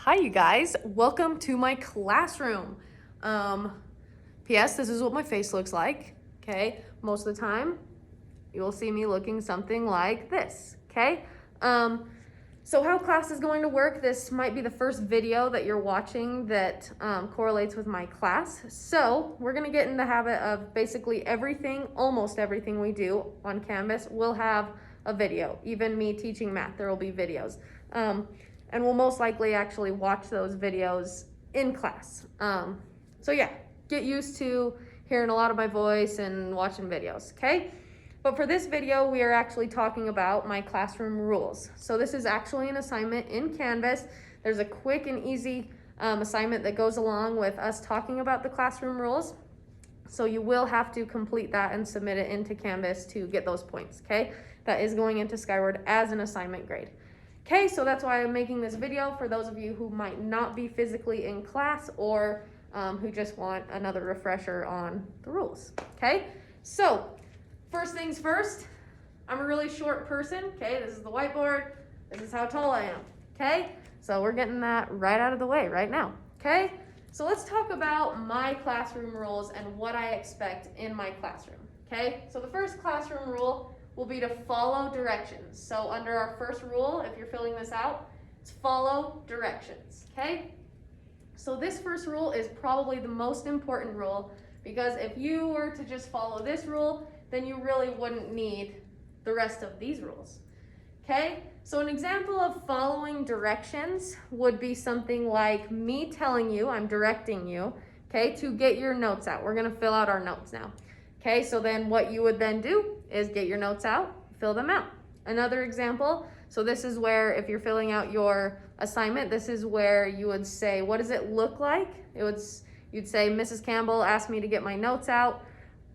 Hi, you guys. Welcome to my classroom. P.S. This is what my face looks like, okay? Most of the time, you will see me looking something like this, okay? So how class is going to work, this might be the first video that you're watching that correlates with my class. So we're gonna get in the habit of basically everything, almost everything we do on Canvas will have a video. Even me teaching math, there will be videos. And we'll most likely actually watch those videos in class. So yeah, get used to hearing a lot of my voice and watching videos, okay? But for this video, we are actually talking about my classroom rules. So this is actually an assignment in Canvas. There's a quick and easy assignment that goes along with us talking about the classroom rules. So you will have to complete that and submit it into Canvas to get those points, okay? That is going into Skyward as an assignment grade. Okay, so that's why I'm making this video for those of you who might not be physically in class or who just want another refresher on the rules, okay? So, first things first, I'm a really short person, okay? This is the whiteboard, this is how tall I am, okay? So we're getting that right out of the way right now, okay? So let's talk about my classroom rules and what I expect in my classroom, okay? So the first classroom rule will be to follow directions. So under our first rule, if you're filling this out, it's follow directions, okay? So this first rule is probably the most important rule because if you were to just follow this rule, then you really wouldn't need the rest of these rules, okay? So an example of following directions would be something like me telling you, I'm directing you, okay, to get your notes out. We're gonna fill out our notes now. Okay, so then what you would then do is get your notes out, fill them out. Another example, so this is where if you're filling out your assignment, this is where you would say, what does it look like? You'd say, Mrs. Campbell asked me to get my notes out.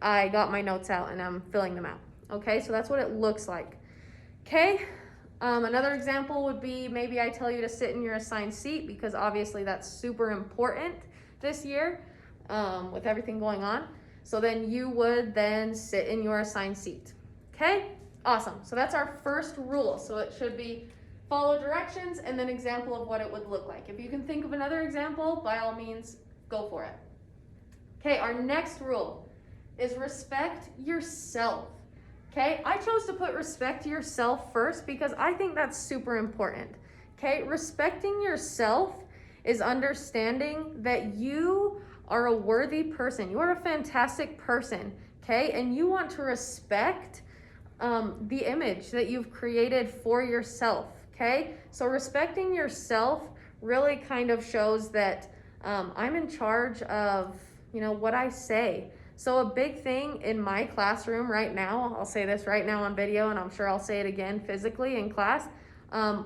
I got my notes out and I'm filling them out. Okay, so that's what it looks like. Okay, another example would be maybe I tell you to sit in your assigned seat because obviously that's super important this year with everything going on. So then you would then sit in your assigned seat. Okay, awesome. So that's our first rule. So it should be follow directions and then example of what it would look like. If you can think of another example, by all means, go for it. Okay, our next rule is respect yourself. Okay, I chose to put respect yourself first because I think that's super important. Okay, respecting yourself is understanding that you are a worthy person. You are a fantastic person, okay? And you want to respect the image that you've created for yourself, okay? So respecting yourself really kind of shows that I'm in charge of, what I say. So a big thing in my classroom right now, I'll say this right now on video, and I'm sure I'll say it again physically in class,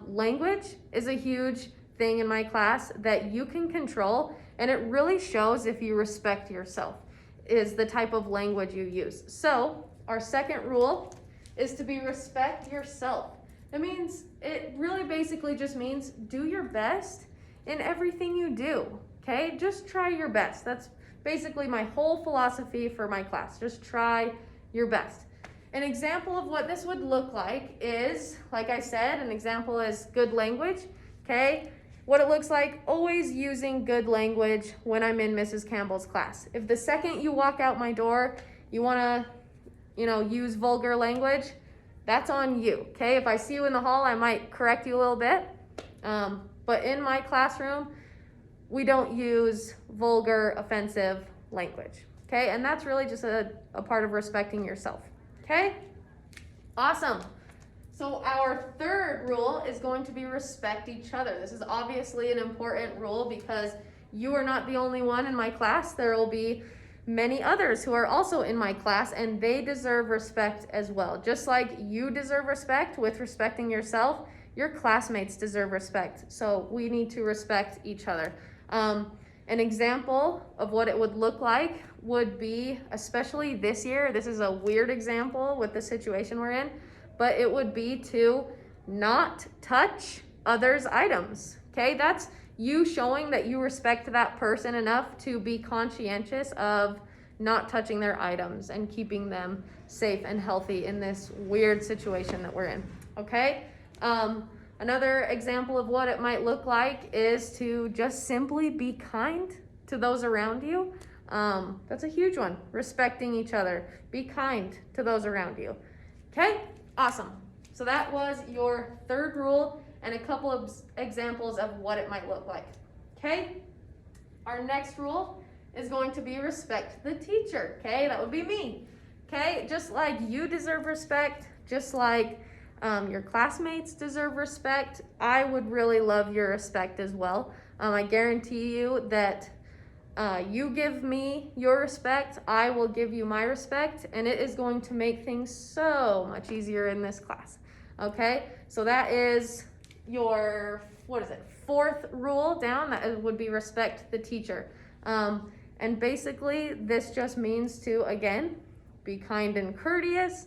language is a huge thing in my class that you can control, and it really shows if you respect yourself, is the type of language you use. So our second rule is to be respect yourself. It really basically just means do your best in everything you do, okay? Just try your best. That's basically my whole philosophy for my class. Just try your best. An example of what this would look like is, like I said, an example is good language, okay? What it looks like, always using good language when I'm in Mrs. Campbell's class. If the second you walk out my door, you wanna, use vulgar language, that's on you, okay? If I see you in the hall, I might correct you a little bit. But in my classroom, we don't use vulgar, offensive language, okay? And that's really just a part of respecting yourself, okay? Awesome. So our third rule is going to be respect each other. This is obviously an important rule because you are not the only one in my class. There will be many others who are also in my class and they deserve respect as well. Just like you deserve respect with respecting yourself, your classmates deserve respect. So we need to respect each other. An example of what it would look like would be, especially this year, this is a weird example with the situation we're in, but it would be to not touch others' items, okay? That's you showing that you respect that person enough to be conscientious of not touching their items and keeping them safe and healthy in this weird situation that we're in, okay? Another example of what it might look like is to just simply be kind to those around you. That's a huge one. Respecting each other. Be kind to those around you. Okay, awesome. So that was your third rule and a couple of examples of what it might look like. Okay, our next rule is going to be respect the teacher. Okay, that would be me. Okay, just like you deserve respect, just like your classmates deserve respect, I would really love your respect as well. I guarantee you that you give me your respect, I will give you my respect, and it is going to make things so much easier in this class. Okay, so that is your, fourth rule down. That would be respect the teacher. And basically this just means to, again, be kind and courteous,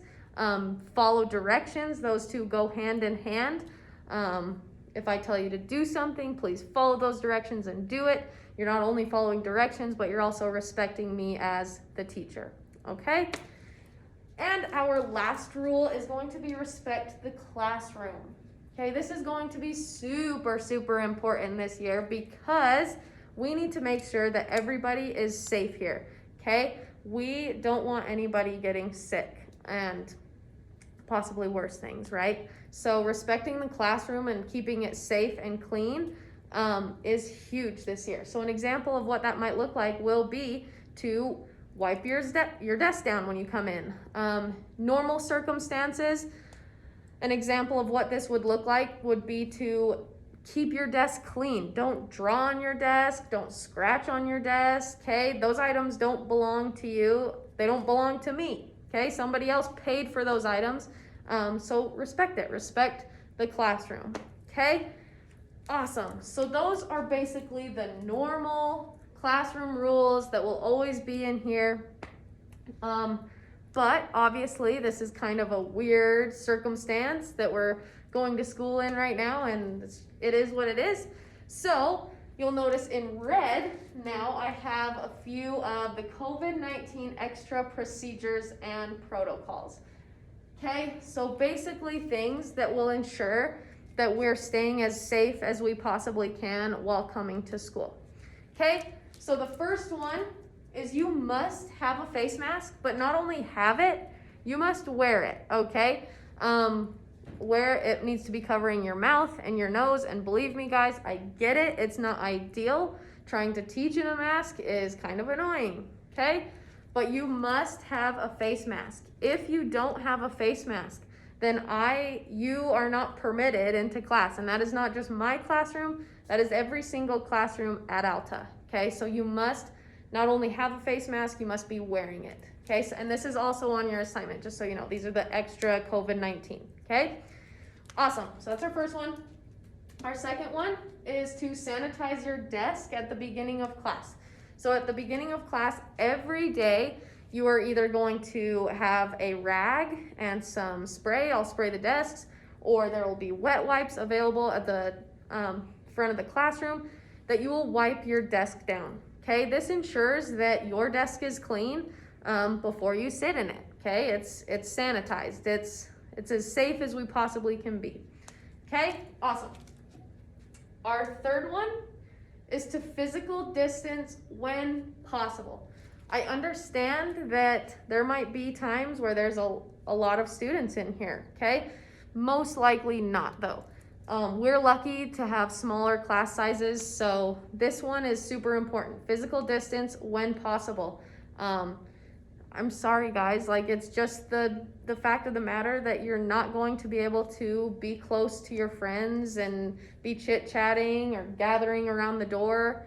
follow directions. Those two go hand in hand. If I tell you to do something, please follow those directions and do it. You're not only following directions, but you're also respecting me as the teacher, okay? And our last rule is going to be respect the classroom. Okay, this is going to be super, super important this year because we need to make sure that everybody is safe here, okay? We don't want anybody getting sick and possibly worse things, right? So respecting the classroom and keeping it safe and clean is huge this year. So an example of what that might look like will be to wipe your desk down when you come in. Normal circumstances, an example of what this would look like would be to keep your desk clean. Don't draw on your desk, don't scratch on your desk, okay? Those items don't belong to you, they don't belong to me, okay? Somebody else paid for those items, so respect it, respect the classroom, okay? Awesome, so those are basically the normal classroom rules that will always be in here. But obviously this is kind of a weird circumstance that we're going to school in right now, and it is what it is. So you'll notice in red now I have a few of the COVID-19 extra procedures and protocols. Okay, so basically things that will ensure that we're staying as safe as we possibly can while coming to school. Okay, so the first one is you must have a face mask, but not only have it, you must wear it, okay? Where it needs to be covering your mouth and your nose, and believe me guys, I get it, it's not ideal. Trying to teach in a mask is kind of annoying, okay? But you must have a face mask. If you don't have a face mask, then you are not permitted into class, and that is not just my classroom, that is every single classroom at Alta, okay? So you must not only have a face mask, you must be wearing it, okay? So, and this is also on your assignment, just so you know. These are the extra COVID-19, okay? Awesome, so that's our first one. Our second one is to sanitize your desk at the beginning of class. So at the beginning of class, every day, you are either going to have a rag and some spray, I'll spray the desks, or there will be wet wipes available at the front of the classroom that you will wipe your desk down. Okay, this ensures that your desk is clean before you sit in it. Okay, it's sanitized. It's as safe as we possibly can be. Okay, awesome. Our third one is to physical distance when possible. I understand that there might be times where there's a lot of students in here. Okay, most likely not though. We're lucky to have smaller class sizes, so this one is super important. Physical distance when possible. I'm sorry guys, like it's just the fact of the matter that you're not going to be able to be close to your friends and be chit-chatting or gathering around the door.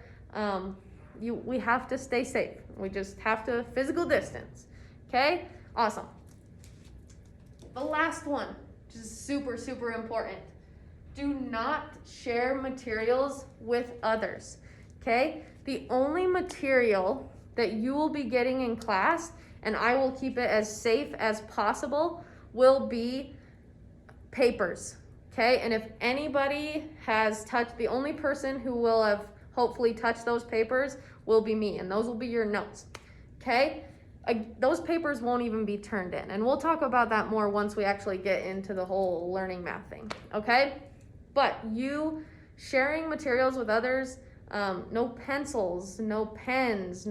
We have to stay safe. We just have to physical distance. Okay, awesome. The last one, which is super, super important. Do not share materials with others, okay? The only material that you will be getting in class, and I will keep it as safe as possible, will be papers, okay? And if anybody has touched, the only person who will have hopefully touched those papers will be me, and those will be your notes, okay? Those papers won't even be turned in, and we'll talk about that more once we actually get into the whole learning math thing, okay? But you sharing materials with others, no pencils, no pens,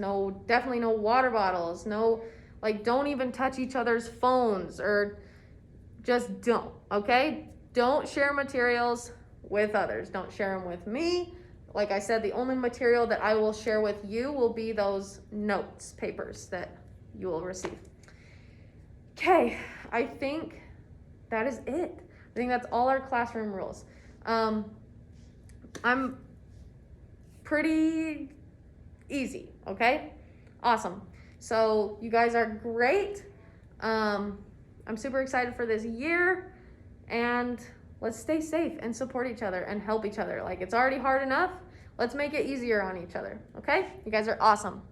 definitely no water bottles, don't even touch each other's phones, or just don't, okay? Don't share materials with others. Don't share them with me. Like I said, the only material that I will share with you will be those notes, papers that you will receive. Okay, I think that is it. I think that's all our classroom rules. I'm pretty easy, okay? Awesome. So you guys are great. I'm super excited for this year, and let's stay safe and support each other and help each other. Like, it's already hard enough. Let's make it easier on each other, okay? You guys are awesome.